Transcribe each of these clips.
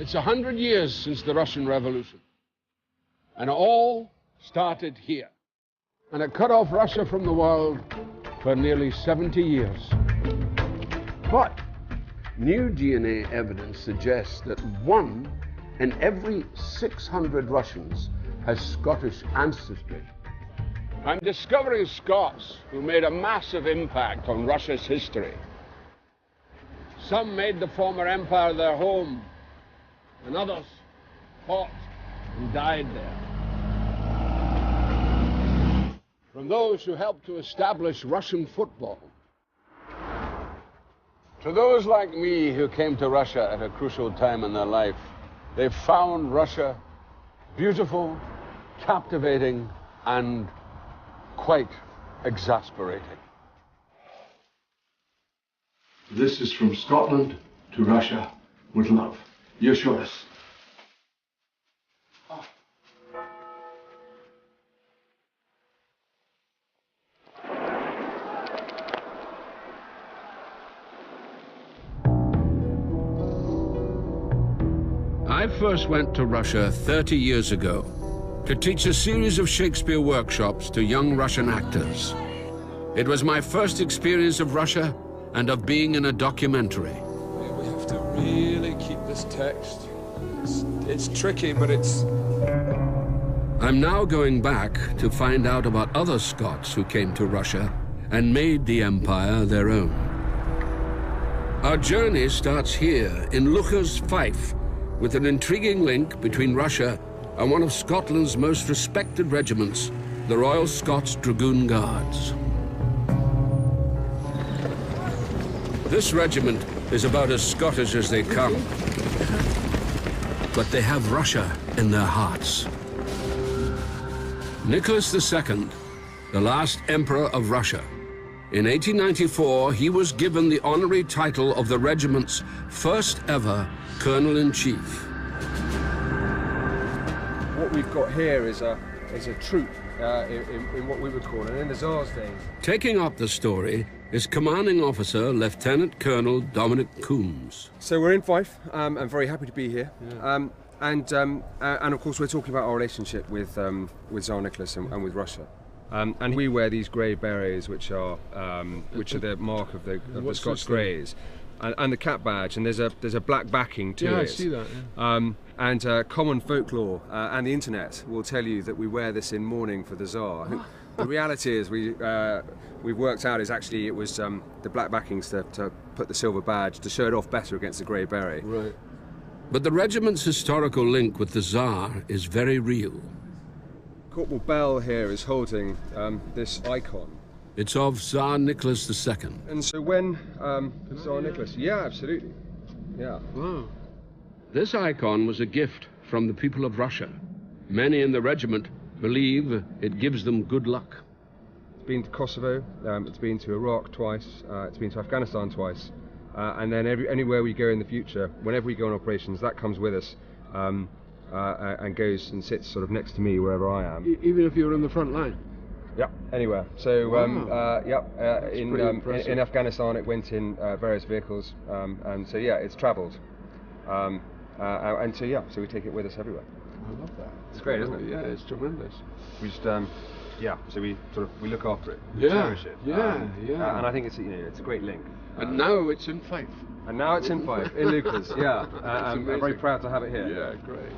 It's 100 years since the Russian Revolution. And it all started here. And it cut off Russia from the world for nearly 70 years. But new DNA evidence suggests that 1 in every 600 Russians has Scottish ancestry. I'm discovering Scots who made a massive impact on Russia's history. Some made the former empire their home, and others fought and died there. From those who helped to establish Russian football, to those like me who came to Russia at a crucial time in their life, they found Russia beautiful, captivating, and quite exasperating. This is from Scotland to Russia with love. Your choice. I first went to Russia 30 years ago to teach a series of Shakespeare workshops to young Russian actors. It was my first experience of Russia and of being in a documentary. We have to really keep this text. It's tricky, but it's... I'm now going back to find out about other Scots who came to Russia and made the empire their own. Our journey starts here in Luchers, Fife, with an intriguing link between Russia and one of Scotland's most respected regiments, the Royal Scots Dragoon Guards. This regiment is about as Scottish as they come, but they have Russia in their hearts. Nicholas II, the last emperor of Russia. In 1894, he was given the honorary title of the regiment's first ever Colonel-in-Chief. What we've got here is a troop in what we would call, and in the Tsar's days. Taking up the story is Commanding Officer Lieutenant Colonel Dominic Coombs. So we're in Fife. I'm very happy to be here. Yeah. And of course we're talking about our relationship with Tsar Nicholas and with Russia. And we wear these grey berets, which are the mark of the Scots Greys, and the cap badge. And there's a black backing to it. Yeah, I see that. Yeah. And common folklore and the internet will tell you that we wear this in mourning for the Tsar. I think the reality is we've worked out is actually it was the black backings to put the silver badge to show it off better against the grey beret. Right. But the regiment's historical link with the Tsar is very real. Corporal Bell here is holding this icon. It's of Tsar Nicholas II. And so when Tsar Nicholas... Yeah, absolutely. Yeah. Wow. This icon was a gift from the people of Russia. Many in the regiment believe it gives them good luck. It's been to Kosovo, it's been to Iraq twice, it's been to Afghanistan twice, and then anywhere we go in the future, whenever we go on operations, that comes with us. And goes and sits sort of next to me wherever I am. Even if you're in the front line? Yeah, anywhere. So, wow. In Afghanistan it went in various vehicles, and so yeah, it's travelled. And so yeah, so we take it with us everywhere. I love that. It's great, isn't it? Yeah, it's tremendous. We just, so we look after it, we yeah, cherish it. Yeah, yeah. And I think it's a great link. And now it's in Fife. And now it's in Fife, in Lucas, yeah. I'm very proud to have it here. Yeah, great.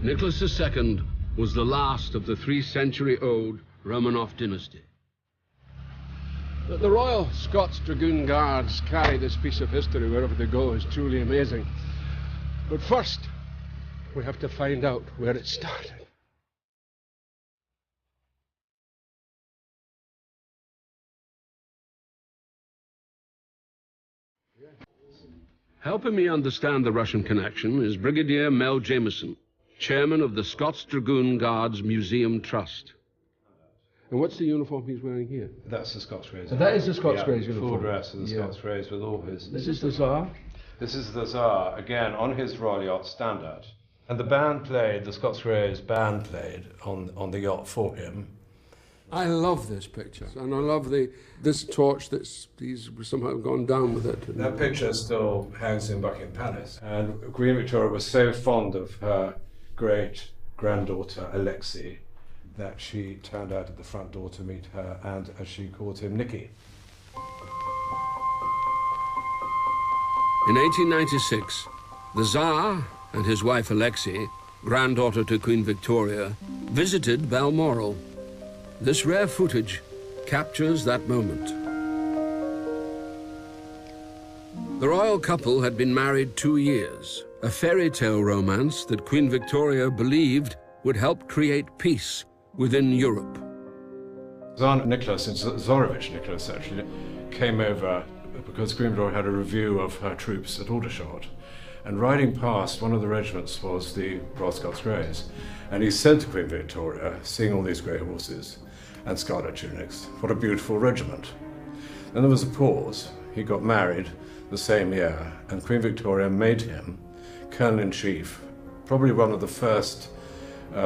Nicholas II was the last of the 3-century-old Romanov dynasty. That the Royal Scots Dragoon Guards carry this piece of history wherever they go is truly amazing. But first, we have to find out where it started. Helping me understand the Russian connection is Brigadier Mel Jameson, chairman of the Scots Dragoon Guards Museum Trust. And what's the uniform he's wearing here? That's the Scots Greys. That is the Scots Greys uniform. Full dress of the Scots Greys with all his... This is the Tsar? This is the Tsar, again, on his royal yacht Standard. And the band played, the Scots Greys band played on the yacht for him. I love this picture, and I love this torch he's somehow gone down with it. That picture still hangs in Buckingham Palace. And Queen Victoria was so fond of her great-granddaughter, Alexei, that she turned out at the front door to meet her, and as she called him, Nicky. In 1896, the Tsar and his wife Alexei, granddaughter to Queen Victoria, visited Balmoral. This rare footage captures that moment. The royal couple had been married 2 years, a fairy tale romance that Queen Victoria believed would help create peace within Europe. Tsar Nicholas, Tsarevich Nicholas actually, came over because Queen Victoria had a review of her troops at Aldershot. And riding past, one of the regiments was the Royal Scots Greys. And he said to Queen Victoria, seeing all these grey horses and scarlet tunics, what a beautiful regiment. Then there was a pause. He got married the same year, and Queen Victoria made him Colonel-in-Chief, probably one of the first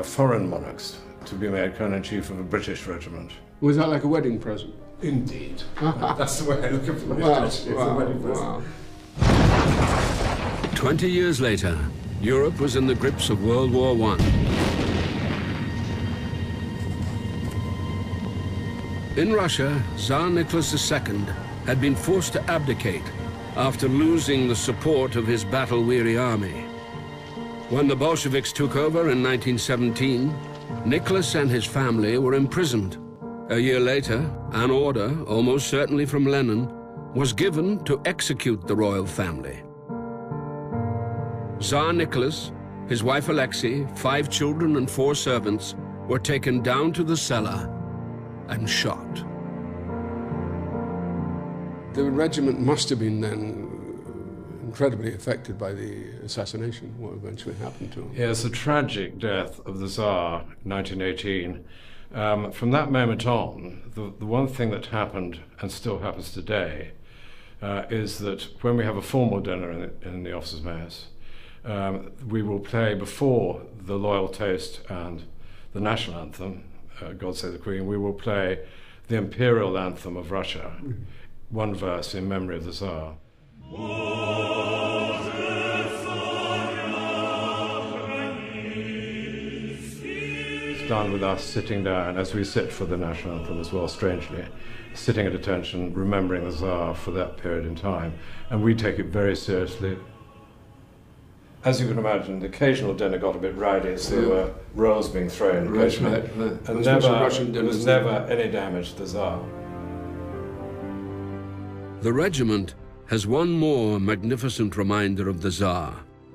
foreign monarchs to be made Colonel-in-Chief of a British regiment. Was that like a wedding present? Indeed. That's the way I look at it. Wow, It's a wedding present. Wow. 20 years later, Europe was in the grips of World War I. In Russia, Tsar Nicholas II had been forced to abdicate after losing the support of his battle-weary army. When the Bolsheviks took over in 1917, Nicholas and his family were imprisoned. A year later, an order, almost certainly from Lenin, was given to execute the royal family. Tsar Nicholas, his wife Alexei, 5 children and 4 servants were taken down to the cellar and shot. The regiment must have been then incredibly affected by the assassination, what eventually happened to him. Yes, the tragic death of the Tsar in 1918. From that moment on, the one thing that happened, and still happens today, is that when we have a formal dinner in the officers' mess, we will play before the loyal toast and the national anthem, God Save the Queen, we will play the imperial anthem of Russia, one verse in memory of the Tsar. It's done with us sitting down, as we sit for the national anthem as well, strangely, sitting at attention, remembering the Tsar for that period in time, and we take it very seriously. As you can imagine, the occasional dinner got a bit rowdy, so there were rolls being thrown occasionally, and there was never any damage to the Tsar. The regiment has one more magnificent reminder of the Tsar,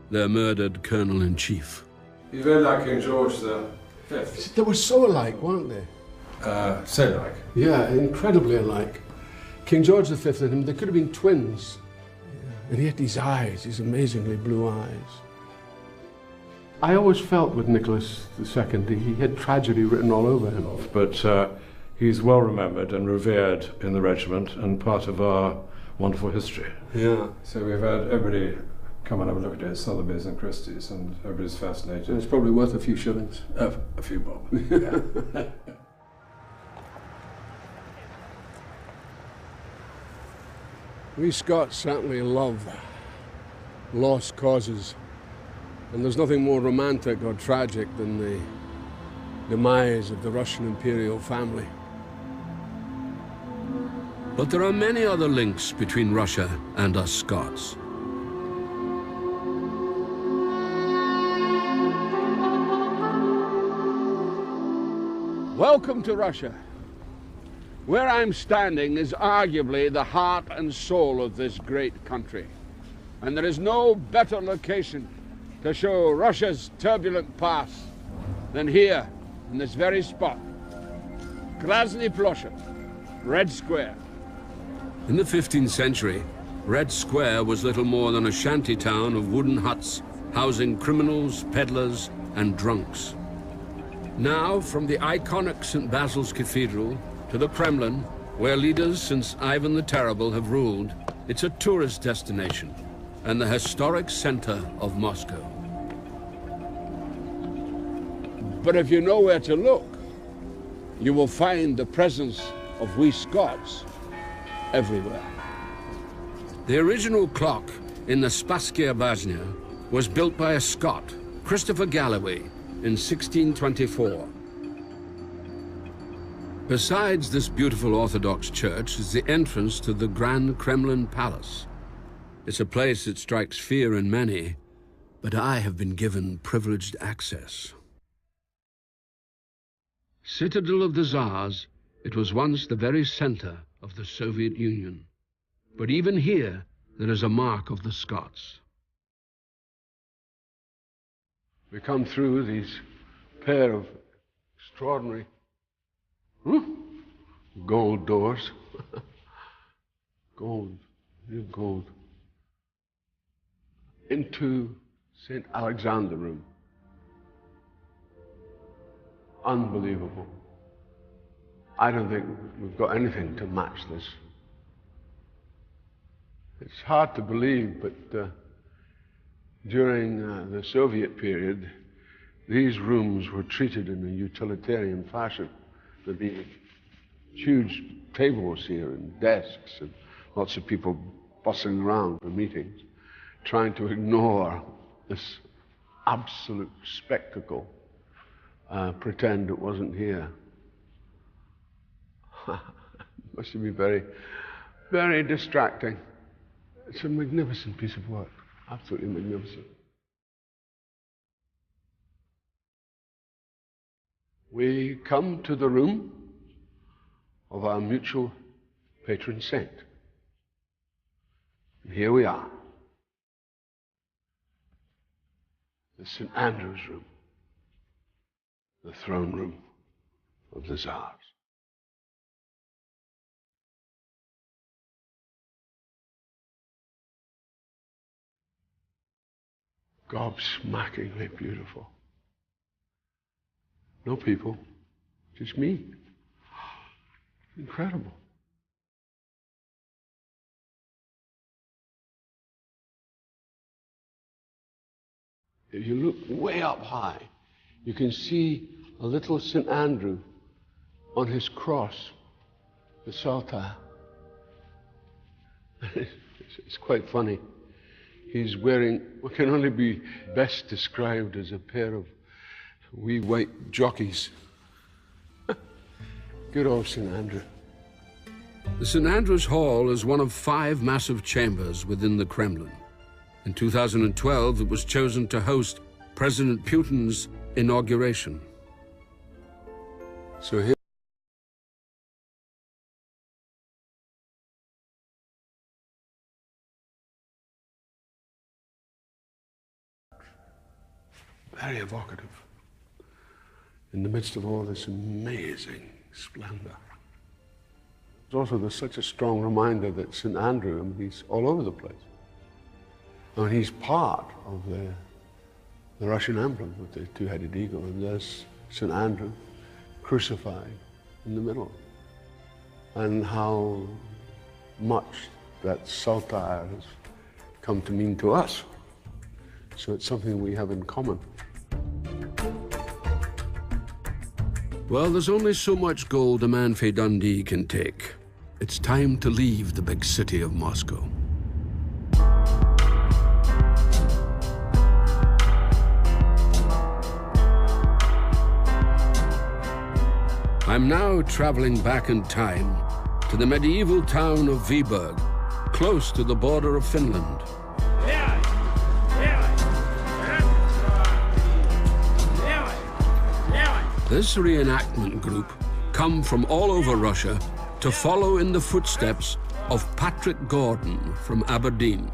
their murdered Colonel-in-Chief. He's very like King George V. They were so alike, weren't they? So like. Yeah, incredibly alike. King George V and him, they could have been twins. And he had these eyes, these amazingly blue eyes. I always felt with Nicholas II, he had tragedy written all over him. But he's well remembered and revered in the regiment and part of our wonderful history. Yeah. So we've had everybody come and have a look at it, Sotheby's and Christie's, and everybody's fascinated. And it's probably worth a few shillings. A few bob. Yeah. We Scots certainly love lost causes, and there's nothing more romantic or tragic than the demise of the Russian imperial family. But there are many other links between Russia and us Scots. Welcome to Russia. Where I'm standing is arguably the heart and soul of this great country. And there is no better location to show Russia's turbulent past than here, in this very spot. Krasny Plощad, Red Square. In the 15th century, Red Square was little more than a shanty town of wooden huts housing criminals, peddlers, and drunks. Now, from the iconic St. Basil's Cathedral to the Kremlin, where leaders since Ivan the Terrible have ruled, it's a tourist destination, and the historic center of Moscow. But if you know where to look, you will find the presence of we Scots everywhere. The original clock in the Spasskaya Bashня was built by a Scot, Christopher Galloway, in 1624. Besides this beautiful Orthodox church is the entrance to the Grand Kremlin Palace. It's a place that strikes fear in many, but I have been given privileged access. Citadel of the Tsars, it was once the very center of the Soviet Union. But even here, there is a mark of the Scots. We come through these pair of extraordinary gold doors. Gold, real gold. Into St. Alexander Room. Unbelievable. I don't think we've got anything to match this. It's hard to believe, but during the Soviet period, these rooms were treated in a utilitarian fashion. There'd be huge tables here and desks and lots of people bustling around for meetings, trying to ignore this absolute spectacle, pretend it wasn't here. Must be very, very distracting. It's a magnificent piece of work, absolutely magnificent. We come to the room of our mutual patron saint. And here we are, the St. Andrew's room, the throne room of the Tsars. Gobsmackingly beautiful. No people, just me. Incredible. If you look way up high, you can see a little St. Andrew on his cross, the Saltire. It's quite funny. He's wearing what can only be best described as a pair of wee white jockeys. Good old St. Andrew. The St. Andrew's Hall is one of 5 massive chambers within the Kremlin. In 2012, it was chosen to host President Putin's inauguration. So here, very evocative, in the midst of all this amazing splendor. It's also such a strong reminder that St. Andrew, I mean, he's all over the place. I mean, he's part of the Russian emblem with the two-headed eagle, and there's St. Andrew crucified in the middle. And how much that Saltire has come to mean to us. So it's something we have in common. Well, there's only so much gold a man frae Dundee can take. It's time to leave the big city of Moscow. I'm now traveling back in time to the medieval town of Viborg, close to the border of Finland. This reenactment group come from all over Russia to follow in the footsteps of Patrick Gordon from Aberdeen.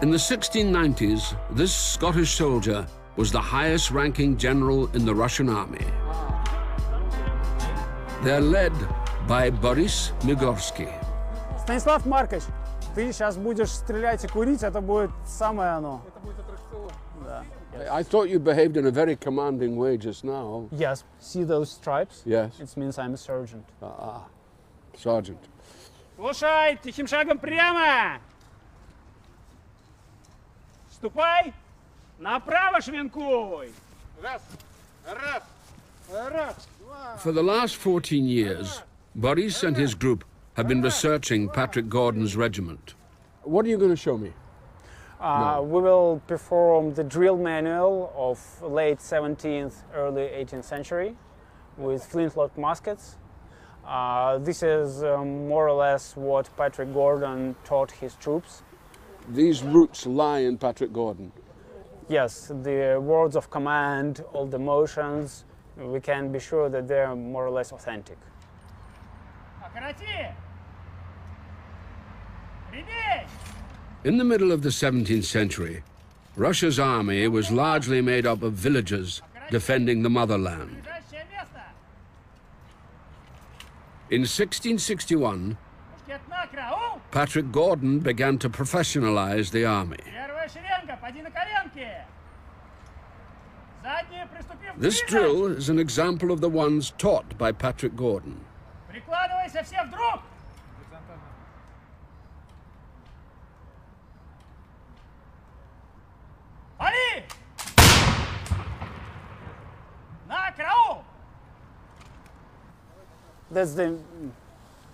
In the 1690s, this Scottish soldier was the highest-ranking general in the Russian army. They're led by Boris Migorski. Станислав Маркович, ты сейчас будешь стрелять и курить, это будет самое оно. Это будет аттракцион. Да. I thought you behaved in a very commanding way just now. Yes. See those stripes? Yes. It means I'm a sergeant. Sergeant. Слушай, тихим шагом прямо! Ступай, направо швинкуй. For the last 14 years, Boris and his group have been researching Patrick Gordon's regiment. What are you going to show me? We will perform the drill manual of late 17th, early 18th century with flintlock muskets. This is more or less what Patrick Gordon taught his troops. These roots lie in Patrick Gordon. Yes, the words of command, all the motions, we can be sure that they're more or less authentic. In the middle of the 17th century, Russia's army was largely made up of villagers defending the motherland. In 1661, Patrick Gordon began to professionalize the army. This drill is an example of the ones taught by Patrick Gordon. That's the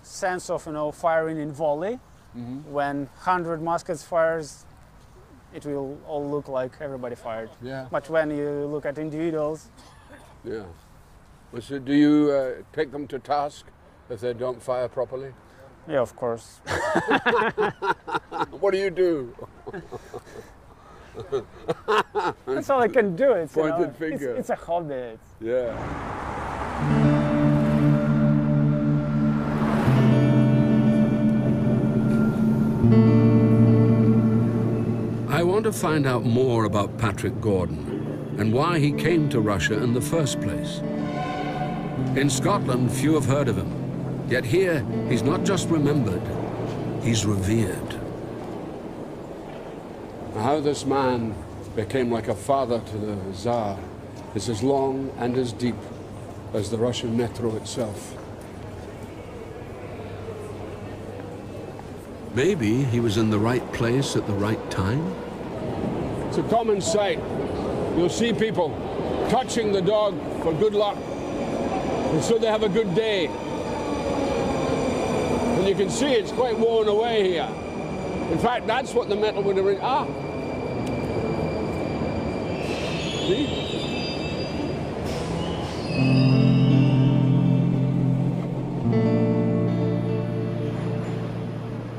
sense of, firing in volley. When 100 muskets fires, it will all look like everybody fired. Yeah. But when you look at individuals, Yeah. Well, so do you take them to task if they don't fire properly? yeah, of course. What do you do? That's all I can do. It's, Pointed finger. It's a hobby. Yeah. I want to find out more about Patrick Gordon and why he came to Russia in the first place. In Scotland, few have heard of him, yet here he's not just remembered, he's revered. How this man became like a father to the Tsar is as long and as deep as the Russian metro itself. Maybe he was in the right place at the right time? It's a common sight. You'll see people touching the dog for good luck, and so they have a good day. And you can see it's quite worn away here. In fact, that's what the metal would have been. See?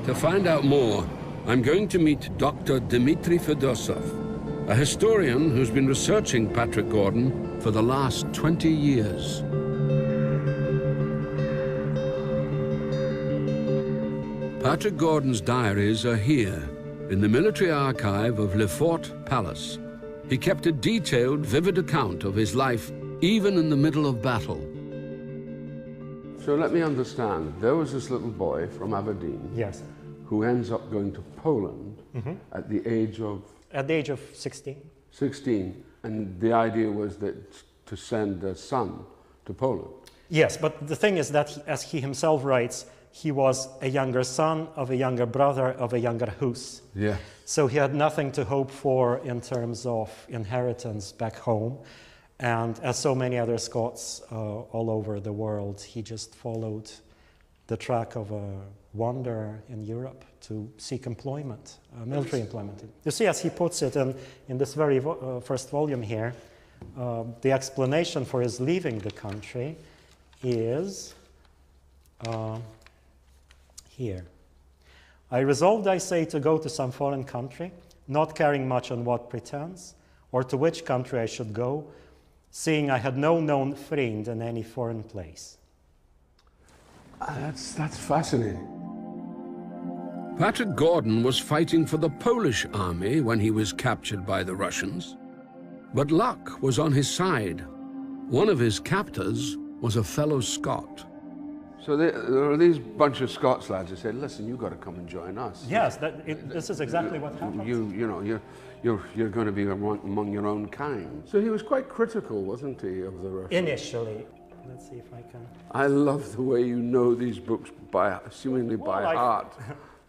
To find out more, I'm going to meet Dr. Dmitry Fedosov, a historian who's been researching Patrick Gordon for the last 20 years. Patrick Gordon's diaries are here, in the military archive of Le Fort Palace. He kept a detailed, vivid account of his life, even in the middle of battle. So let me understand. There was this little boy from Aberdeen. Yes. Who ends up going to Poland at the age of? At the age of 16. 16. And the idea was that to send a son to Poland. Yes, but the thing is that, as he himself writes, he was a younger son of a younger brother of a younger Hus. Yeah. So he had nothing to hope for in terms of inheritance back home. And as so many other Scots all over the world, he just followed the track of a wanderer in Europe to seek employment, military employment. You see, as he puts it in this very first volume here, the explanation for his leaving the country is here. I resolved, I say, to go to some foreign country, not caring much on what pretense, or to which country I should go, seeing I had no known friend in any foreign place. That's fascinating. Patrick Gordon was fighting for the Polish army when he was captured by the Russians. But luck was on his side. One of his captors was a fellow Scot. So there are these bunch of Scots lads who said, listen, you've got to come and join us. Yes, this is exactly what happened. You're going to be among your own kind. So he was quite critical, wasn't he, of the Russians? Initially. Let's see if I can... I love the way you know these books seemingly by heart.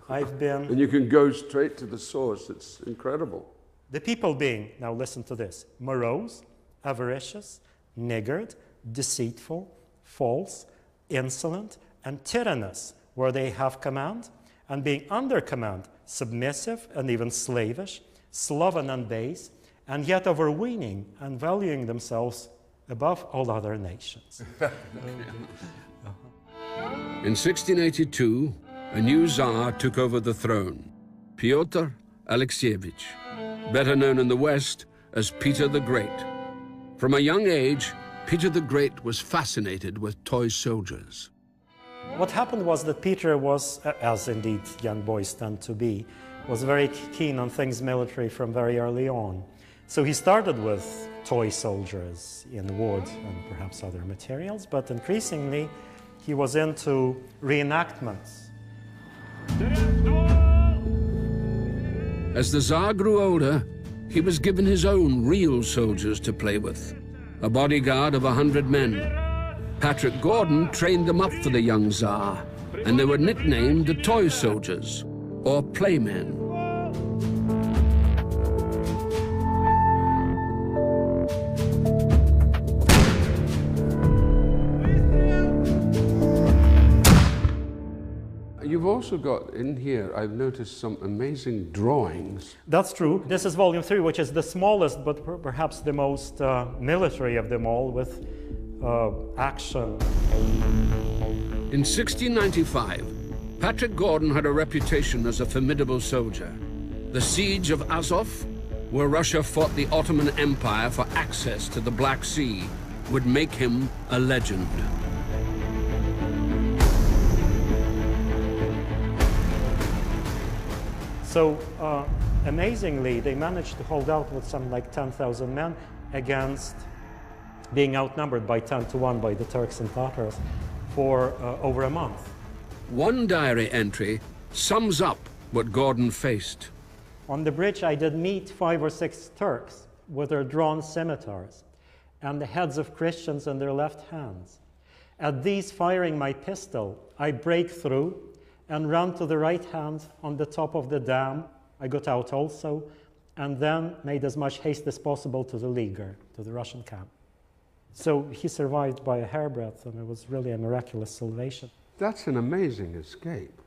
I've been... And you can go straight to the source. It's incredible. The people being, now listen to this, morose, avaricious, niggard, deceitful, false, insolent, and tyrannous, where they have command, and being under command, submissive and even slavish, sloven and base, and yet overweening and valuing themselves above all other nations. In 1682, a new Tsar took over the throne, Pyotr Alexeyevich, better known in the West as Peter the Great. From a young age, Peter the Great was fascinated with toy soldiers. What happened was that Peter was, as indeed young boys tend to be, was very keen on things military from very early on. So he started with toy soldiers in wood and perhaps other materials, but increasingly he was into reenactments. As the Tsar grew older, he was given his own real soldiers to play with, a bodyguard of 100 men. Patrick Gordon trained them up for the young Tsar, and they were nicknamed the Toy Soldiers, or Playmen. You've also got in here, I've noticed some amazing drawings. That's true. This is volume 3, which is the smallest, but perhaps the most military of them all, with action. In 1695, Patrick Gordon had a reputation as a formidable soldier. The siege of Azov, where Russia fought the Ottoman Empire for access to the Black Sea, would make him a legend. So amazingly, they managed to hold out with something like 10,000 men against being outnumbered by 10 to 1 by the Turks and Tatars for over a month. One diary entry sums up what Gordon faced. On the bridge, I did meet 5 or 6 Turks with their drawn scimitars and the heads of Christians in their left hands. At these firing my pistol, I break through and ran to the right hand on the top of the dam. I got out also, and then made as much haste as possible to the Liger, to the Russian camp. So he survived by a hairbreadth, and it was really a miraculous salvation. That's an amazing escape.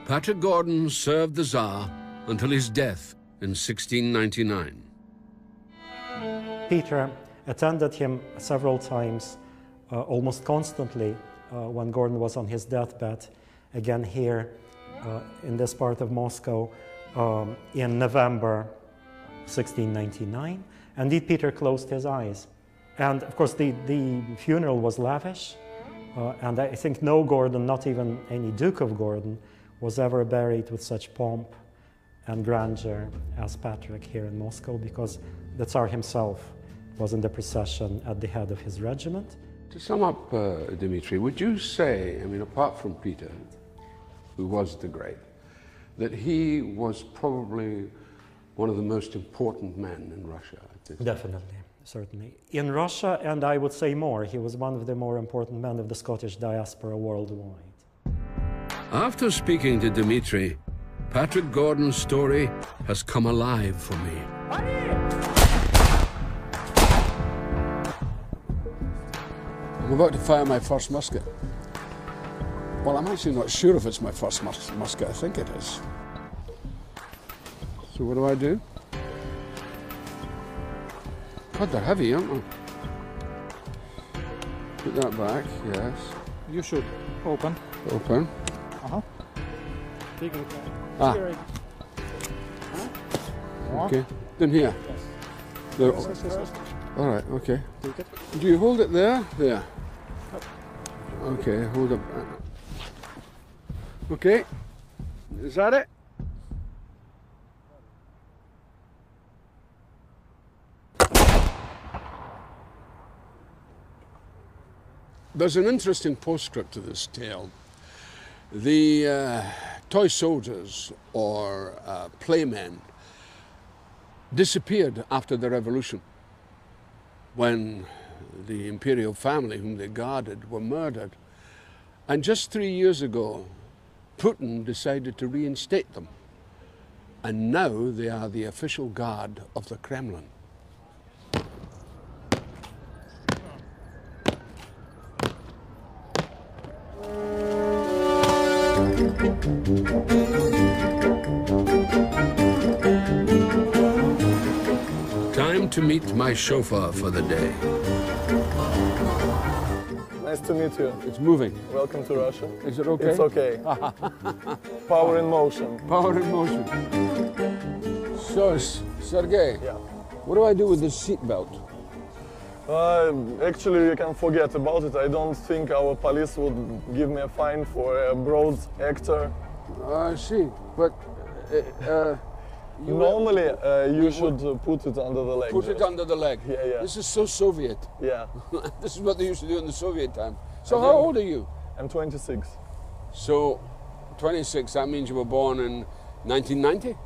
Patrick Gordon served the Tsar until his death in 1699. Peter attended him several times, almost constantly, when Gordon was on his deathbed, again here in this part of Moscow in November 1699. Indeed, Peter closed his eyes. And of course, the funeral was lavish, and I think no Gordon, not even any Duke of Gordon, was ever buried with such pomp and grandeur as Patrick here in Moscow, because the Tsar himself was in the procession at the head of his regiment. To sum up, Dmitri, would you say, I mean, apart from Peter, who was the great, that he was probably one of the most important men in Russia at this time? Definitely, certainly. In Russia, and I would say more, he was one of the more important men of the Scottish diaspora worldwide. After speaking to Dmitri, Patrick Gordon's story has come alive for me. I'm about to fire my first musket. Well, I'm actually not sure if it's my first musket. I think it is. So what do I do? God, they're heavy, aren't they? Put that back, yes. You should open. Open. Uh-huh. Ah. Okay. In here? Yes. All right, okay. Take it. Do you hold it there? There. Okay, hold it. Okay. Is that it? There's an interesting postscript to this tale. The toy soldiers, or playmen, disappeared after the revolution, when the imperial family whom they guarded were murdered. And just 3 years ago, Putin decided to reinstate them. And now they are the official guard of the Kremlin. Time to meet my chauffeur for the day. Nice to meet you. It's moving. Welcome to Russia. Is it okay? It's okay. Power in motion. Power in motion. So, Sergey, Yeah. what do I do with this seat belt? Actually, you can forget about it. I don't think our police would give me a fine for a broad actor. I see, but Normally, you should put it under the leg. put it under the leg. Yeah, yeah. This is so Soviet. Yeah. This is what they used to do in the Soviet time. So how old are you? I'm 26. So, 26, that means you were born in 1990?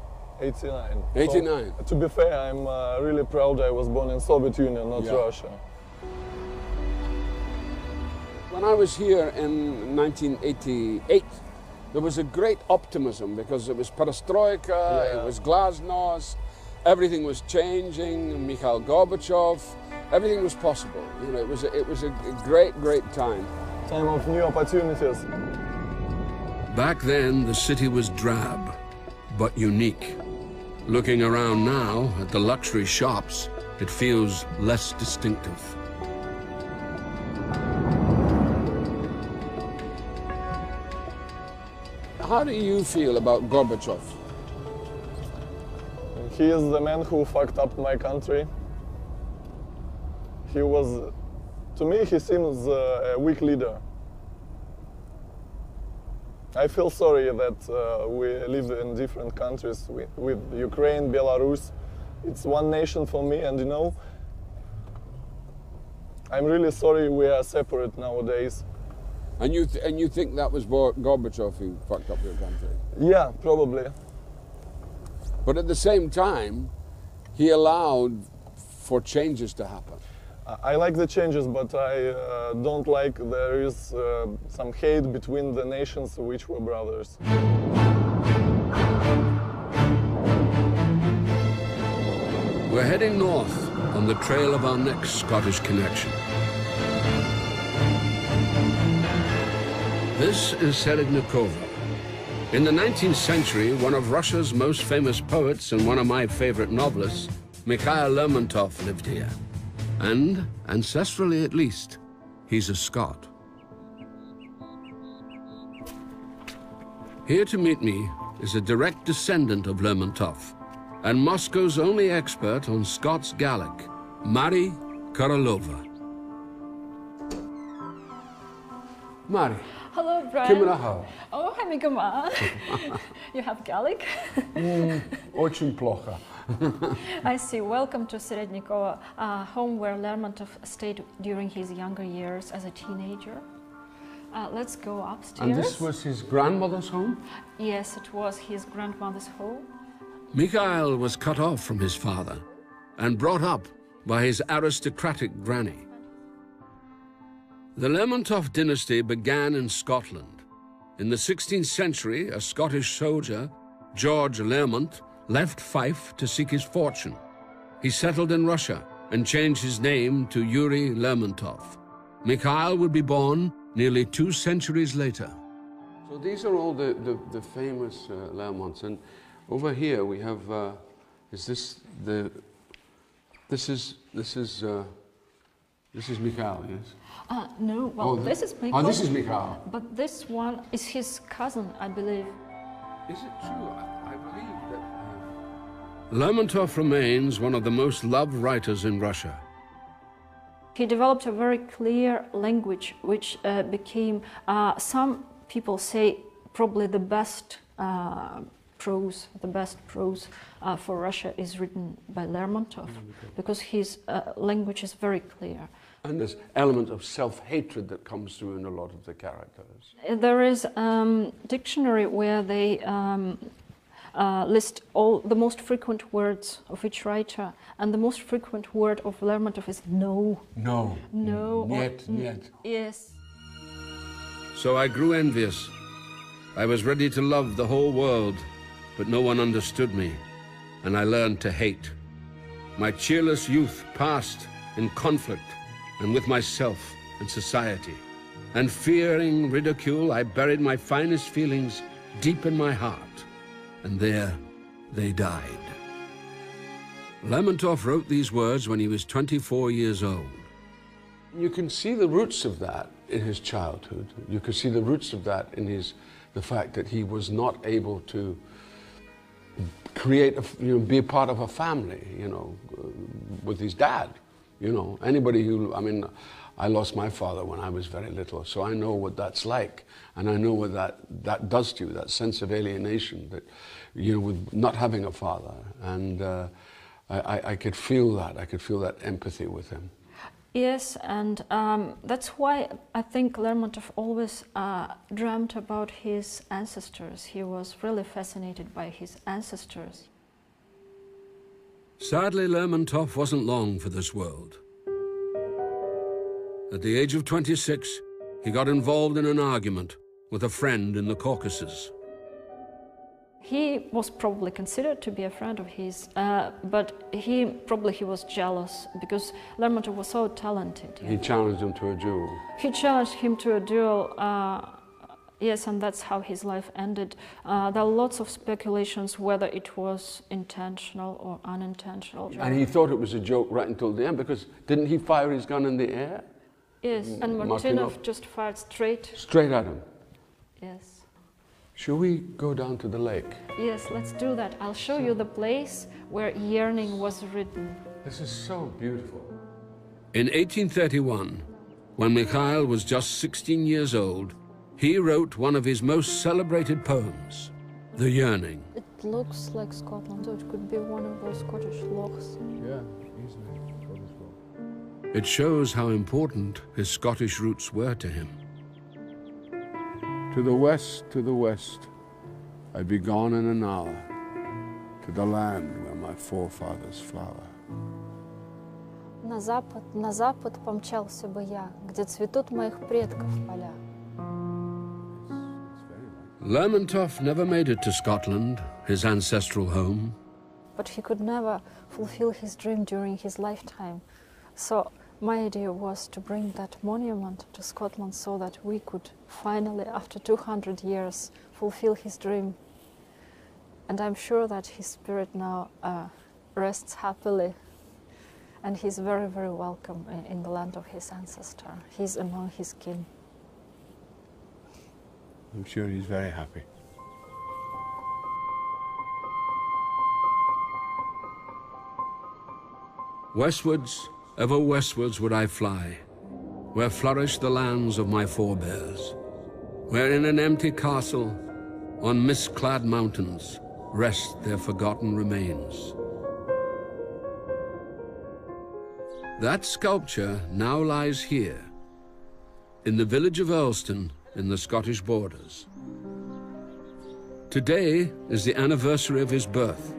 89. 89. So, to be fair, I'm really proud I was born in Soviet Union, not Yeah. Russia. When I was here in 1988, there was a great optimism because it was perestroika, Yeah. it was glasnost, everything was changing, Mikhail Gorbachev, everything was possible. You know, it was a great, great time. Time of new opportunities. Back then, the city was drab, but unique. Looking around now at the luxury shops, it feels less distinctive. How do you feel about Gorbachev? He is the man who fucked up my country. He was, to me, he seems a weak leader. I feel sorry that we live in different countries with Ukraine, Belarus. It's one nation for me, and you know, I'm really sorry we are separate nowadays. And you think that was Gorbachev who fucked up your country? Yeah, probably. But at the same time, he allowed for changes to happen. I like the changes, but I don't like there is some hate between the nations which were brothers. We're heading north on the trail of our next Scottish connection. This is Serednikova. In the 19th century, one of Russia's most famous poets and one of my favorite novelists, Mikhail Lermontov, lived here. And, ancestrally at least, he's a Scot. Here to meet me is a direct descendant of Lermontov and Moscow's only expert on Scots Gaelic, Marию Koroleva. Mari, Hello, Brian. Kimraha. Oh, Hamigama. You have Gaelic? Очень плохо. I see. Welcome to Serednikova, home where Lermontov stayed during his younger years as a teenager. Let's go upstairs. And this was his grandmother's home? Yes, it was his grandmother's home. Mikhail was cut off from his father and brought up by his aristocratic granny. The Lermontov dynasty began in Scotland. In the 16th century, a Scottish soldier, George Lermont, left Fife to seek his fortune. He settled in Russia and changed his name to Yuri Lermontov. Mikhail would be born nearly 2 centuries later. So these are all the famous Lermonts, and over here we have. Is this the? This is Mikhail, yes. No, well, this is Mikhail. Oh, this is Mikhail. But this one is his cousin, I believe. Is it true? I believe that. Lermontov remains one of the most loved writers in Russia. He developed a very clear language, which became, some people say, probably the best prose. The best prose for Russia is written by Lermontov, because his language is very clear. And there's element of self-hatred that comes through in a lot of the characters. There is a dictionary where they list all the most frequent words of each writer, and the most frequent word of Lermontov is no. No. No. Niet. Yes. So I grew envious. I was ready to love the whole world, but no one understood me, and I learned to hate. My cheerless youth passed in conflict and with myself and society. And fearing ridicule, I buried my finest feelings deep in my heart, and there they died. Lermontov wrote these words when he was 24 years old. You can see the roots of that in his childhood. You can see the roots of that in the fact that he was not able to create, be a part of a family, with his dad. Anybody who, I lost my father when I was very little, so I know what that's like, and I know what that does to you, that sense of alienation, that, with not having a father, and I could feel that. I could feel that empathy with him. Yes, and that's why I think Lermontov always dreamt about his ancestors. He was really fascinated by his ancestors. Sadly, Lermontov wasn't long for this world. At the age of 26, he got involved in an argument with a friend in the Caucasus. He was probably considered to be a friend of his, but he was jealous because Lermontov was so talented. He challenged him to a duel. He challenged him to a duel, yes, and that's how his life ended. There are lots of speculations whether it was intentional or unintentional. And he thought it was a joke right until the end, because didn't he fire his gun in the air? Yes, and Martynov just fired straight. Straight at him? Yes. Shall we go down to the lake? Yes, let's do that. I'll show you the place where Yearning was written. This is so beautiful. In 1831, when Mikhail was just 16 years old, he wrote one of his most celebrated poems, The Yearning. It looks like Scotland, so it could be one of those Scottish lochs. Yeah, easily. It shows how important his Scottish roots were to him. To the west, I'd be gone in an hour, to the land where my forefathers flower. На запад помчался бы я, где цветут моих предков поля. Lermontov never made it to Scotland, his ancestral home. But he could never fulfill his dream during his lifetime. So my idea was to bring that monument to Scotland so that we could finally, after 200 years, fulfill his dream. And I'm sure that his spirit now rests happily, and he's very, very welcome in the land of his ancestor. He's among his kin. I'm sure he's very happy. Westwards, ever westwards would I fly, where flourish the lands of my forebears, where in an empty castle, on mist-clad mountains, rest their forgotten remains. That sculpture now lies here, in the village of Earlston, in the Scottish borders. Today is the anniversary of his birth.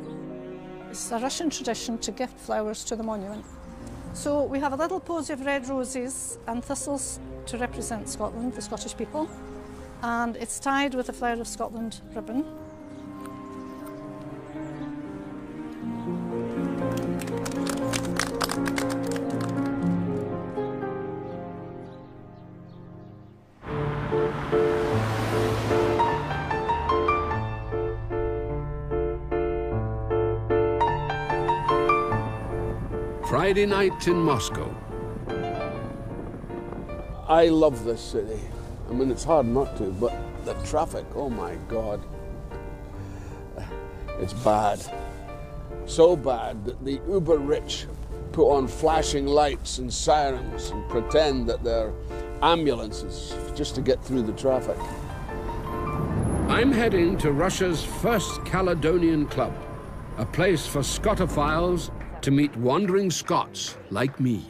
It's a Russian tradition to gift flowers to the monument. So we have a little posy of red roses and thistles to represent Scotland, the Scottish people, and it's tied with a Flower of Scotland ribbon. Friday night in Moscow. I love this city. I mean, it's hard not to, but the traffic, oh my God. It's bad. So bad that the uber-rich put on flashing lights and sirens and pretend that they're ambulances just to get through the traffic. I'm heading to Russia's first Caledonian Club, a place for Scotophiles to meet wandering Scots like me.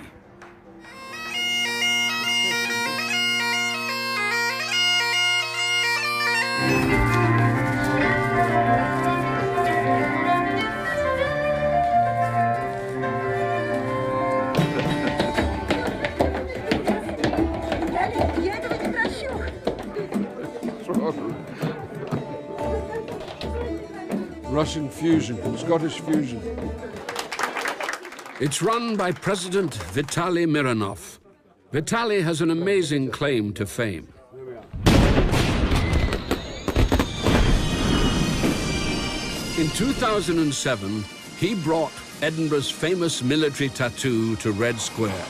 Russian fusion, Scottish fusion. It's run by President Vitaly Mironov. Vitaly has an amazing claim to fame. In 2007, he brought Edinburgh's famous military tattoo to Red Square.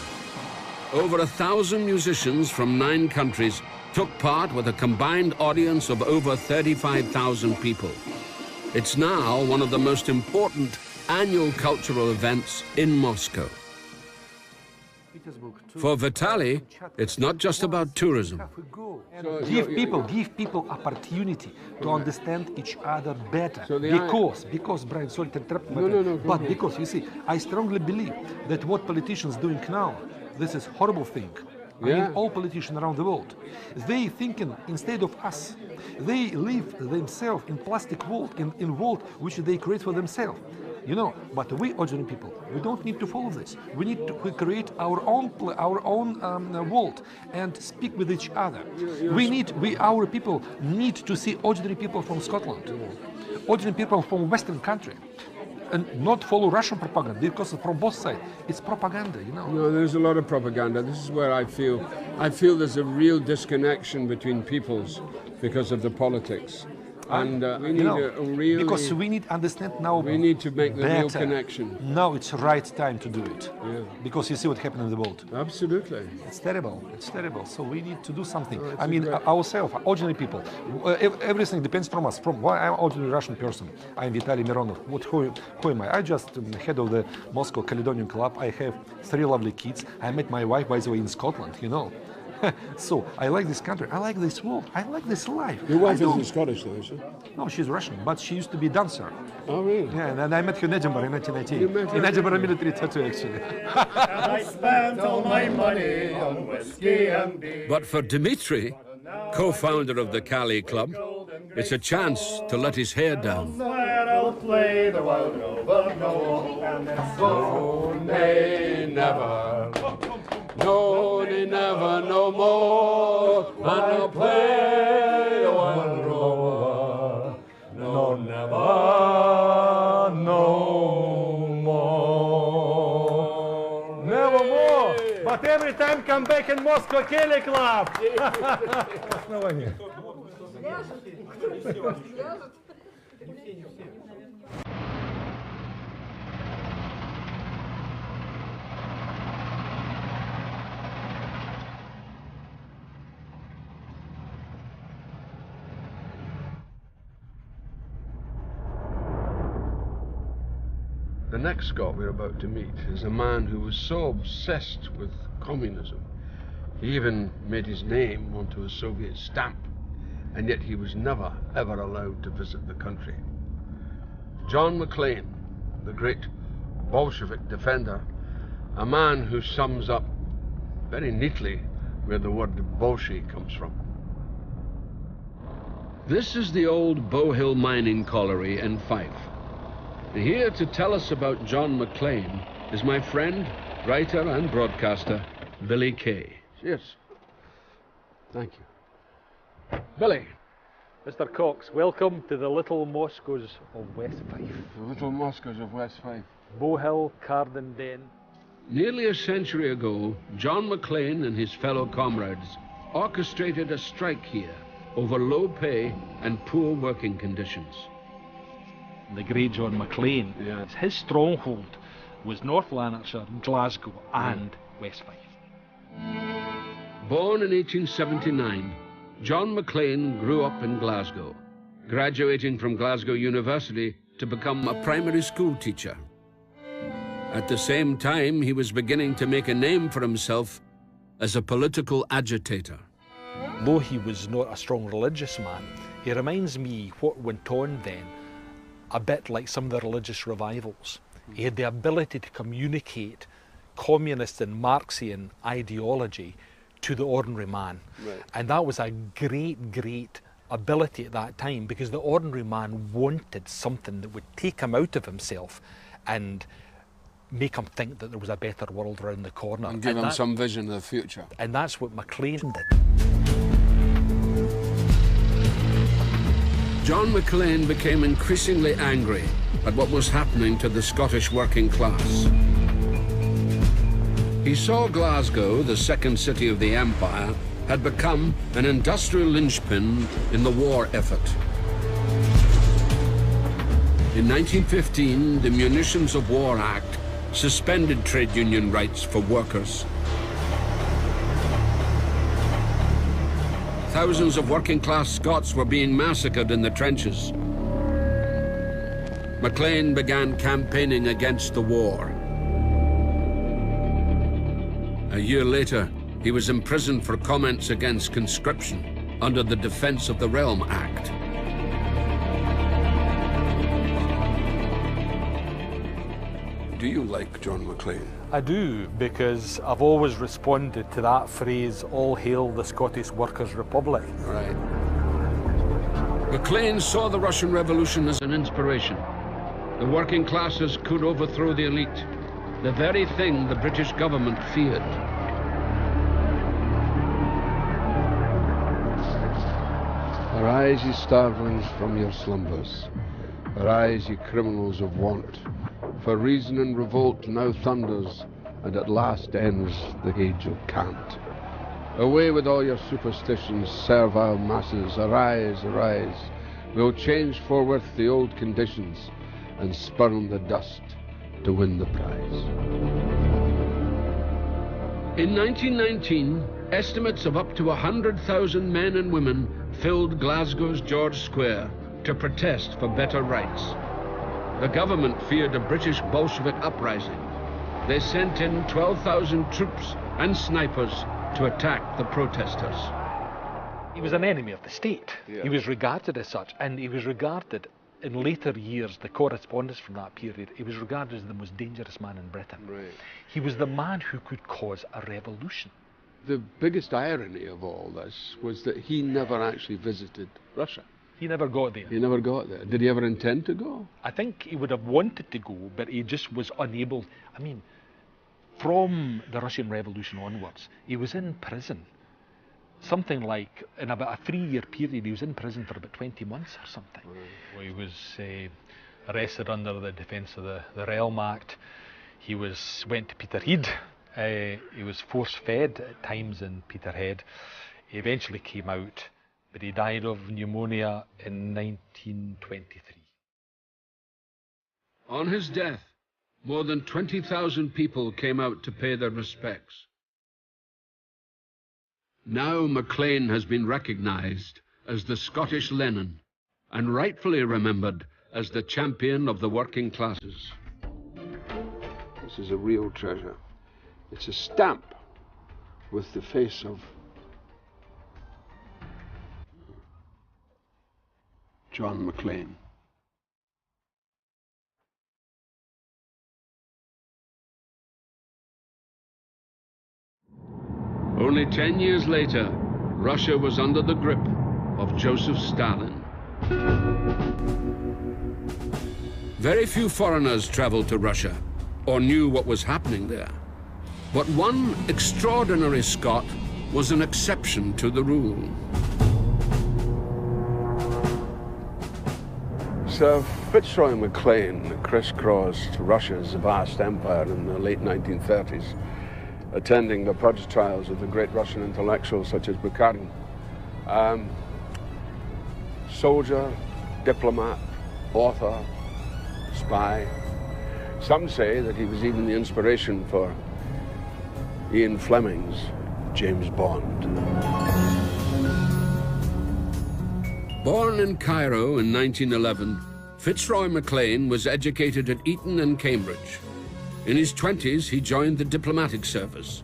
Over 1,000 musicians from 9 countries took part with a combined audience of over 35,000 people. It's now one of the most important annual cultural events in Moscow. For Vitaly, it's not just about tourism. Give people opportunity to understand each other better. Because Brian, sorry to interrupt, but because you see, I strongly believe that what politicians doing now, this is horrible thing. I mean, all politicians around the world, they thinking instead of us, they live themselves in plastic world, in world which they create for themselves. You know, but we ordinary people, we don't need to follow this. We need to create our own world and speak with each other. Our people need to see ordinary people from Scotland, ordinary people from Western country, and not follow Russian propaganda, because from both sides it's propaganda, you know. No, there's a lot of propaganda. This is where I feel there's a real disconnection between peoples because of the politics. And we need a real... Because we need to understand now. We need to make the better. real connection. Now it's the right time to do it. Yeah. Because you see what happened in the world. Absolutely. It's terrible. It's terrible. So we need to do something. I mean, ourselves, ordinary people. Everything depends from us. From why I'm an ordinary Russian person. I'm Vitaly Mironov. Who am I? I just head of the Moscow Caledonian Club. I have 3 lovely kids. I met my wife, by the way, in Scotland, you know. So I like this country, I like this world, I like this life. Your wife isn't Scottish though, is she? No, she's Russian, but she used to be a dancer. Oh really? Yeah, and I met her in Edinburgh in 1980. You met her in Edinburgh military tattoo, actually. I spent all my money on whiskey and beer. But for Dmitry, co-founder of the Cali Club, it's a chance to let his hair down. I'll play the wild no, and it's so nay, never. No, they never, no more. And I'll play the one rover. No, never, no more. Never more. But every time come back in Moscow Kelly Club. Основание. The next Scot we're about to meet is a man who was so obsessed with communism, he even made his name onto a Soviet stamp, and yet he was never, ever allowed to visit the country. John McClane, the great Bolshevik defender, a man who sums up very neatly where the word Bolshie comes from. This is the old Bow Hill mining colliery in Fife. Here to tell us about John McClane is my friend, writer and broadcaster, Billy Kay. Cheers. Thank you. Billy. Mr. Cox, welcome to the little Moscows of West Fife. The little Moscows of West Fife. Bow Hill, Cardenden. Nearly a century ago, John McClane and his fellow comrades orchestrated a strike here over low pay and poor working conditions. The great John McClane, his stronghold was North Lanarkshire, Glasgow and West Fife. Born in 1879, John McClane grew up in Glasgow, graduating from Glasgow University to become a primary school teacher. At the same time, he was beginning to make a name for himself as a political agitator. Though he was not a strong religious man, he reminds me what went on then a bit like some of the religious revivals. He had the ability to communicate communist and Marxian ideology to the ordinary man. Right. And that was a great, great ability at that time, because the ordinary man wanted something that would take him out of himself and make him think that there was a better world around the corner. And give him some vision of the future. And that's what McClane did. John Maclean became increasingly angry at what was happening to the Scottish working class. He saw Glasgow, the second city of the empire, had become an industrial linchpin in the war effort. In 1915, the Munitions of War Act suspended trade union rights for workers. Thousands of working-class Scots were being massacred in the trenches. Maclean began campaigning against the war. A year later, he was imprisoned for comments against conscription under the Defence of the Realm Act. Do you like John Maclean? I do, because I've always responded to that phrase, all hail the Scottish Workers' Republic. Right. Maclean saw the Russian Revolution as an inspiration. The working classes could overthrow the elite, the very thing the British government feared. Arise, ye starvelings, from your slumbers. Arise, ye criminals of want. For reason and revolt now thunders, and at last ends the age of cant. Away with all your superstitions, servile masses. Arise, arise. We'll change forthwith the old conditions and spurn the dust to win the prize. In 1919, estimates of up to 100,000 men and women filled Glasgow's George Square to protest for better rights. The government feared a British Bolshevik uprising. They sent in 12,000 troops and snipers to attack the protesters. He was an enemy of the state. Yeah. He was regarded as such, and he was regarded, in later years, the correspondence from that period, he was regarded as the most dangerous man in Britain. Right. He was the man who could cause a revolution. The biggest irony of all this was that he never actually visited Russia. He never got there. He never got there. Did he ever intend to go? I think he would have wanted to go, but he just was unable. I mean, from the Russian Revolution onwards, he was in prison. Something like, in about a 3-year period, he was in prison for about 20 months or something. Right. He was arrested under the Defence of the Realm Act. He went to Peterhead. He was force-fed at times in Peterhead. He eventually came out, but he died of pneumonia in 1923. On his death, more than 20,000 people came out to pay their respects. Now Maclean has been recognised as the Scottish Lenin and rightfully remembered as the champion of the working classes. This is a real treasure. It's a stamp with the face of John Maclean. Only 10 years later, Russia was under the grip of Joseph Stalin. Very few foreigners traveled to Russia or knew what was happening there. But one extraordinary Scot was an exception to the rule. Sir Fitzroy Maclean crisscrossed Russia's vast empire in the late 1930s, attending the purge trials of the great Russian intellectuals such as Bukharin. Soldier, diplomat, author, spy. Some say that he was even the inspiration for Ian Fleming's James Bond. Born in Cairo in 1911, Fitzroy Maclean was educated at Eton and Cambridge. In his 20s, he joined the diplomatic service.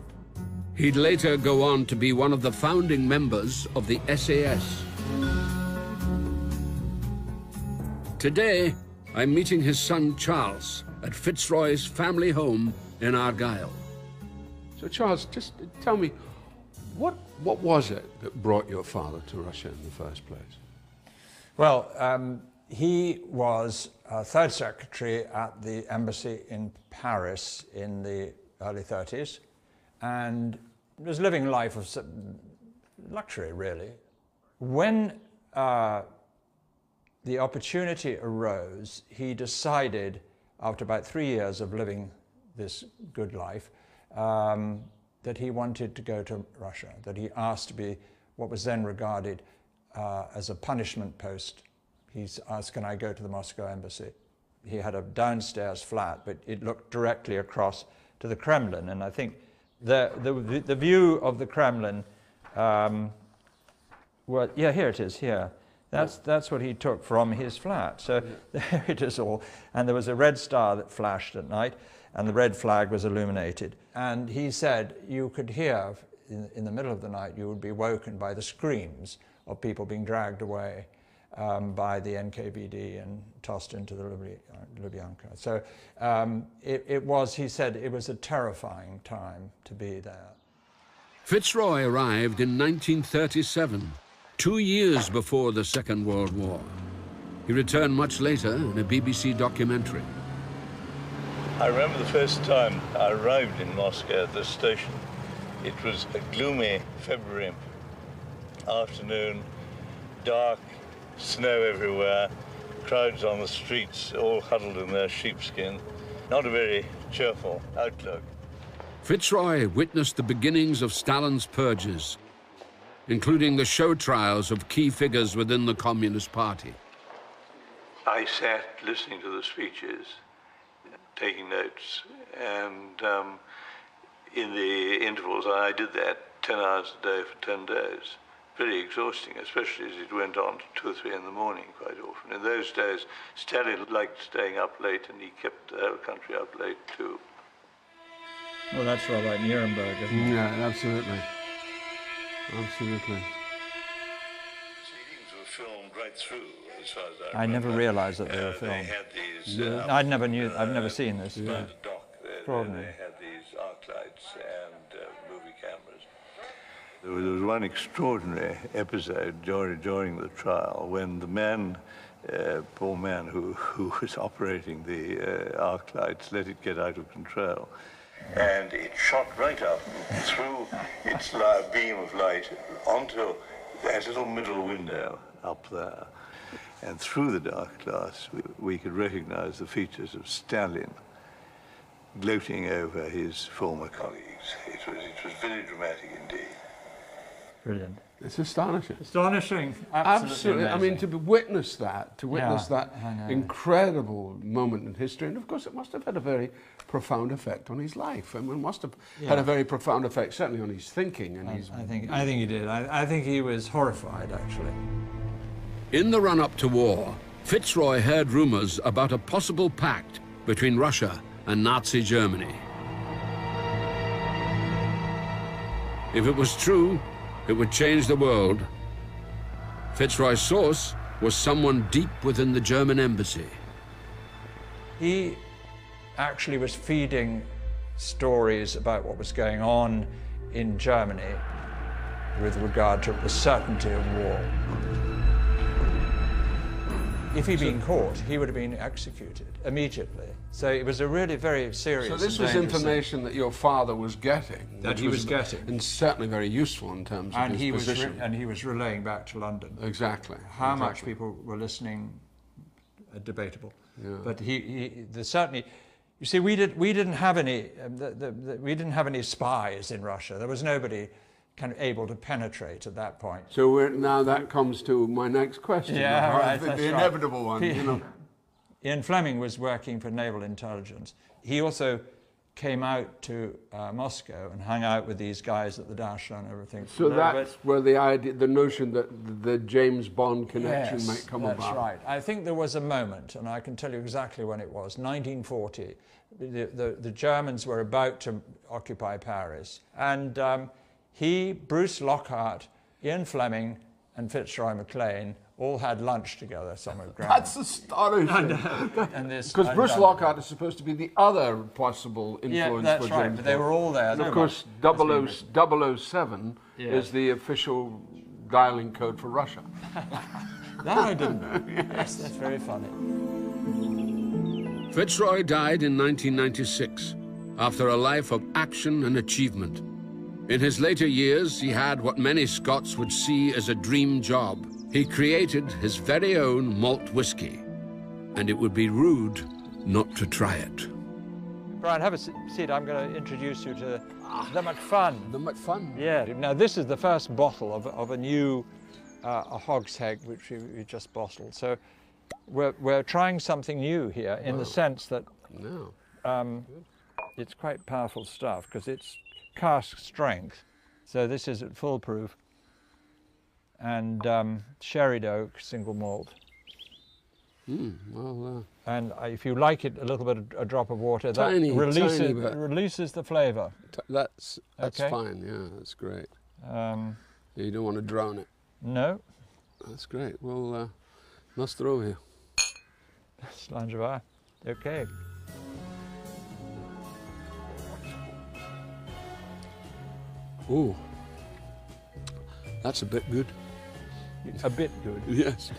He'd later go on to be one of the founding members of the SAS. Today, I'm meeting his son Charles at Fitzroy's family home in Argyll. So Charles, just tell me, what was it that brought your father to Russia in the first place? Well, he was third secretary at the embassy in Paris in the early 30s and was living a life of luxury, really. When the opportunity arose, he decided, after about 3 years of living this good life, that he wanted to go to Russia, that he asked to be what was then regarded as a punishment post. He asked, can I go to the Moscow embassy? He had a downstairs flat, but it looked directly across to the Kremlin, and I think the view of the Kremlin, well, yeah, here it is, here. That's what he took from his flat. So there it is all. And there was a red star that flashed at night, and the red flag was illuminated. And he said you could hear, in the middle of the night, you would be woken by the screams of people being dragged away by the NKVD and tossed into the Lubyanka. So it was, he said, it was a terrifying time to be there. Fitzroy arrived in 1937, 2 years before the Second World War. He returned much later in a BBC documentary. I remember the first time I arrived in Moscow at the station. It was a gloomy February afternoon, dark, snow everywhere, crowds on the streets, all huddled in their sheepskin. Not a very cheerful outlook. Fitzroy witnessed the beginnings of Stalin's purges, including the show trials of key figures within the Communist Party. I sat listening to the speeches, taking notes, and in the intervals, I did that 10 hours a day for 10 days. Very exhausting, especially as it went on to 2 or 3 in the morning quite often. In those days, Stalin liked staying up late, and he kept the whole country up late too. Well, that's rather like Nuremberg, isn't it? Yeah, absolutely. Absolutely. Proceedings were filmed right through, as far as I never realised that they were filmed. They had these... I'd never seen this. They had Extraordinary. these arc lights and movie cameras. There was one extraordinary episode during the trial when the man, poor man who was operating the arc lights, let it get out of control. And it shot right up through its beam of light onto that little middle window up there. And through the dark glass, we could recognize the features of Stalin gloating over his former colleagues. It was very dramatic indeed. Brilliant. It's astonishing. Astonishing. Absolutely. I mean, to witness that, that incredible moment in history, and of course it must have had a very profound effect on his life. I mean, it must have had a very profound effect, certainly on his thinking and his... I think he did. I think he was horrified, actually. In the run-up to war, Fitzroy heard rumors about a possible pact between Russia and Nazi Germany. If it was true, it would change the world. Fitzroy's source was someone deep within the German embassy. He actually was feeding stories about what was going on in Germany with regard to the certainty of war. If he'd been caught, he would have been executed immediately. So it was a really very serious. So this was information that your father was getting. That he was getting. And certainly very useful in terms of his position. And he was relaying back to London. Exactly. How much people were listening, debatable. Yeah. But certainly, you see, we didn't have any spies in Russia. There was nobody kind of able to penetrate at that point. So now that comes to my next question. Yeah, right, the inevitable one. You know. Ian Fleming was working for naval intelligence. He also came out to Moscow and hung out with these guys at the Dasha and everything. So that's where the notion that the James Bond connection might come about. That's right. I think there was a moment, and I can tell you exactly when it was, 1940. The Germans were about to occupy Paris, and Bruce Lockhart, Ian Fleming, and Fitzroy MacLean all had lunch together somewhere. That's astonishing. Because Bruce Lockhart is supposed to be the other possible influence for James Bond. But they were all there. And of course, 007 is the official dialing code for Russia. That I didn't know. Yes, that's very funny. Fitzroy died in 1996 after a life of action and achievement. In his later years, he had what many Scots would see as a dream job. he created his very own malt whiskey, and it would be rude not to try it. Brian, have a seat. I'm going to introduce you to the McFun. The McFun? Yeah. Now, this is the first bottle of a new a hogshead, which we just bottled. So we're trying something new here in the sense that it's quite powerful stuff because it's cask strength. So this is at full proof. And sherried oak, single malt. And if you like it, a little bit, a drop of water, that releases the flavour. That's okay? Fine, yeah, that's great. You don't want to drown it? No. That's great. Well, let's throw here. Slange. Okay. Oh, that's a bit good. A bit good? Yes.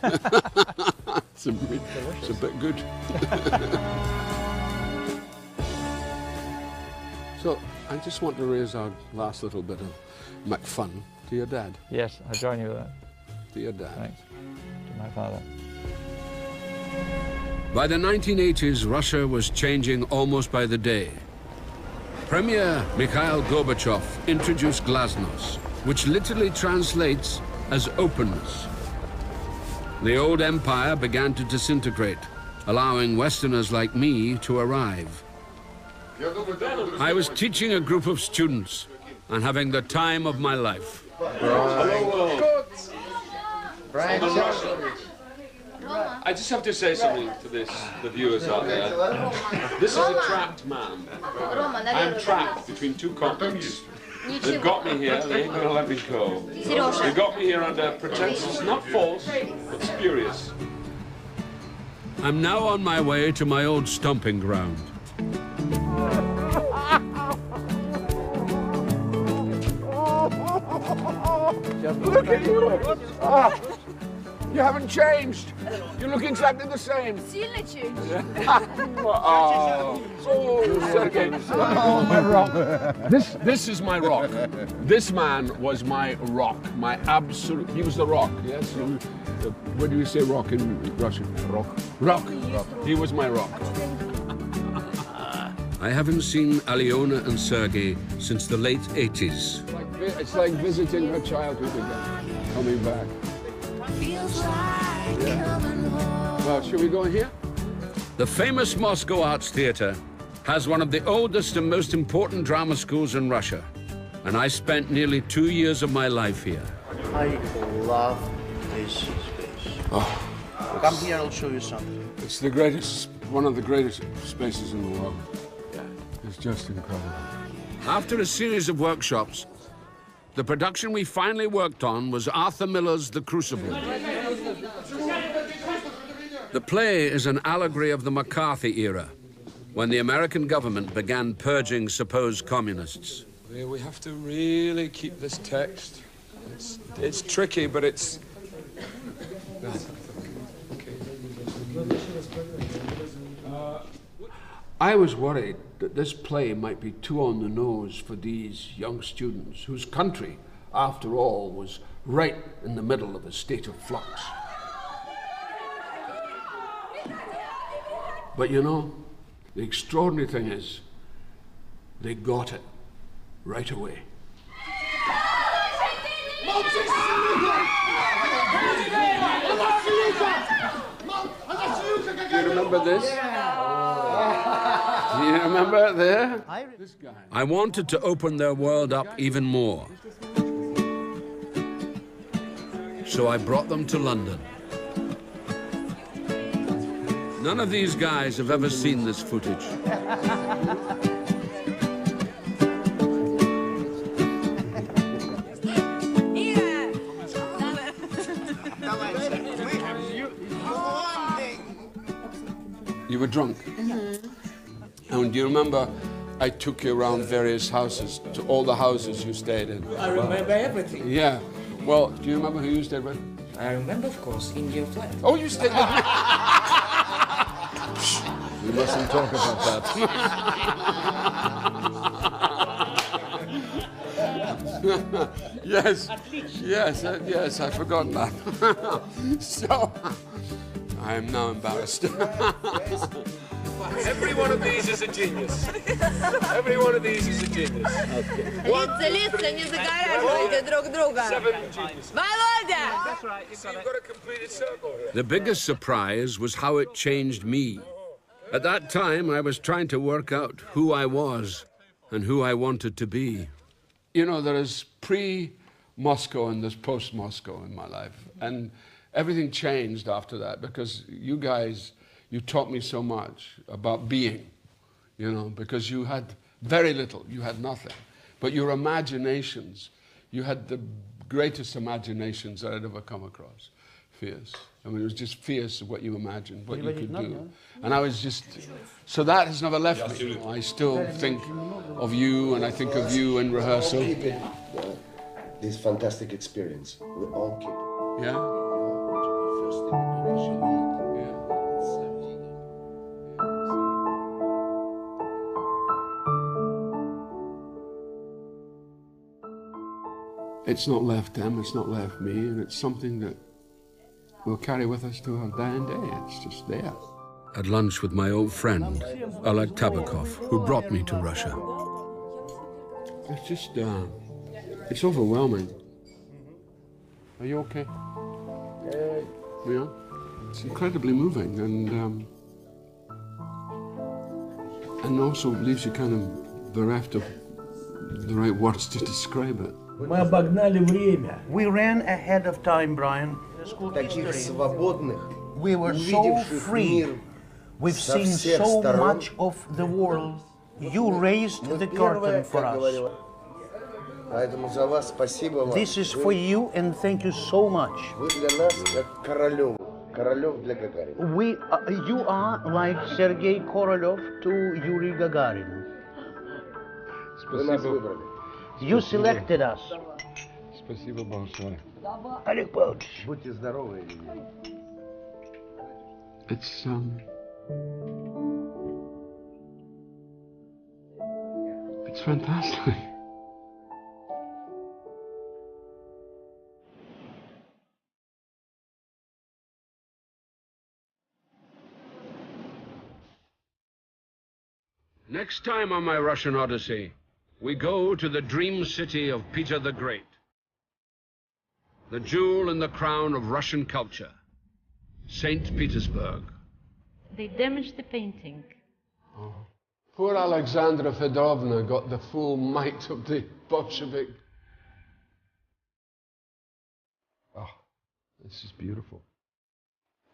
It's a bit good. So, I just want to raise our last little bit of McFun to your dad. Yes, I join you with that. To your dad. Thanks. To my father. By the 1980s, Russia was changing almost by the day. Premier Mikhail Gorbachev introduced glasnost, which literally translates as openness. The old empire began to disintegrate, allowing Westerners like me to arrive. I was teaching a group of students and having the time of my life. I just have to say something to the viewers out there. This is a trapped man. I'm trapped between two continents. They've got me here, they ain't gonna let me go. They've got me here under pretenses not false, but spurious. I'm now on my way to my old stomping ground. Look at you! Oh, you haven't changed. You look exactly the same. Sergey. My rock. This is my rock. This man was my rock. My absolute. He was the rock. Yes. What do you say rock in Russian? Rock. Rock. He was my rock. I haven't seen Alyona and Sergey since the late 80s. It's like visiting her childhood again, coming back. Yeah. Well, should we go in here? The famous Moscow Arts Theatre has one of the oldest and most important drama schools in Russia, and I spent nearly 2 years of my life here. I love this space. Oh, come here, I'll show you something. It's the greatest, one of the greatest spaces in the world. It's just incredible. After a series of workshops, the production we finally worked on was Arthur Miller's The Crucible. The play is an allegory of the McCarthy era, when the American government began purging supposed communists. We have to really keep this text. It's tricky, but it's... I was worried that this play might be too on the nose for these young students, whose country, after all, was right in the middle of a state of flux. But you know, the extraordinary thing is, they got it right away. Do you remember this? Do you remember it there? I wanted to open their world up even more. So I brought them to London. None of these guys have ever seen this footage. You were drunk? And do you remember I took you around various houses, to all the houses you stayed in? I remember everything. Yeah. Well, do you remember who you stayed with? I remember, of course, in your flat. Oh, you stayed with me? We mustn't talk about that. Yes, yes, yes, I've forgotten that. So, I am now embarrassed. Every one of these is a genius. Every one of these is a genius. Okay. Лица не загораживайте друг друга. Володя! That's right. So you've got a completed circle here. The biggest surprise was how it changed me. At that time, I was trying to work out who I was and who I wanted to be. You know, there is pre-Moscow and there's post-Moscow in my life. And everything changed after that because you guys, you taught me so much about being, you know, because you had very little, you had nothing. But your imaginations, you had the greatest imaginations that I'd ever come across. Fierce. I mean, it was just fierce what you imagined, what you could do. And I was just, so that has never left me. You know, I still think of you and I think of you in rehearsal. This fantastic experience with all kids. Yeah? It's not left them, it's not left me, and it's something that we'll carry with us to our day and day. It's just there. At lunch with my old friend, Oleg Tabakov, who brought me to Russia. It's just, it's overwhelming. Are you okay? Yeah? It's incredibly moving and also leaves you kind of bereft of the right words to describe it. Мы обогнали время. We ran ahead of time, Brian. Таких свободных, We were so free. We've seen so much of the world. You raised the curtain for us. Поэтому за вас спасибо вам. This is for you and thank you so much. Вы для нас как Королев. Королев для Гагарина. You are like Sergei Korolev to Yuri Gagarin. Вы нас выбрали. You selected us. Спасибо большое. Олег Павлович. Будьте здоровы. It's fantastic. Next time on my Russian Odyssey, we go to the dream city of Peter the Great, the jewel in the crown of Russian culture, St. Petersburg. They damaged the painting. Oh. Poor Alexandra Fedorovna got the full might of the Bolshevik. Oh, this is beautiful.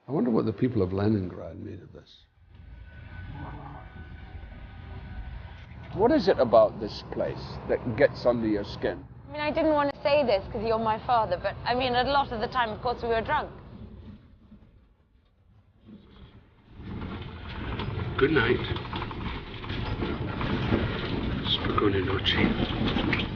I wonder what the people of Leningrad made of this. What is it about this place that gets under your skin? I mean, I didn't want to say this because you're my father, but I mean, a lot of the time, of course, we were drunk. Good night. Spokojnej noci.